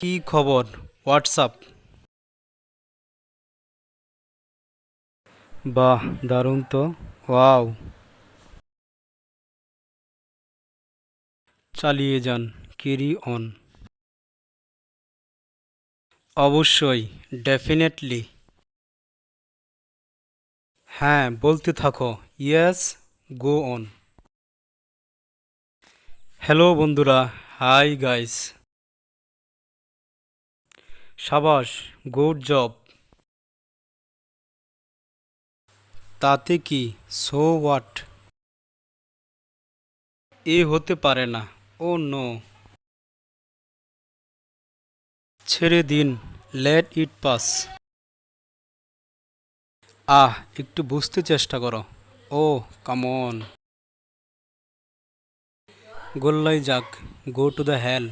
কি খবর? হোয়াটসঅ্যাপ। বাহ, দারুণ তো। ওয়াও। চালিয়ে যান, ক্যারি অন। অবশ্যই, ডেফিনেটলি। হ্যাঁ, বলতে থাকো। Yes, go on. হ্যালো বন্ধুরা, হাই গাইস। সাবাস, গুড জব। তাতে কি, সো হোয়াট? এ হতে পারে না। ও নো। ছেড়ে দিন, লেট ইট পাস। একটু বুঝতে চেষ্টা করো। ও, কাম অন। গোল্লাই যাক, গো টু দ্য হেল।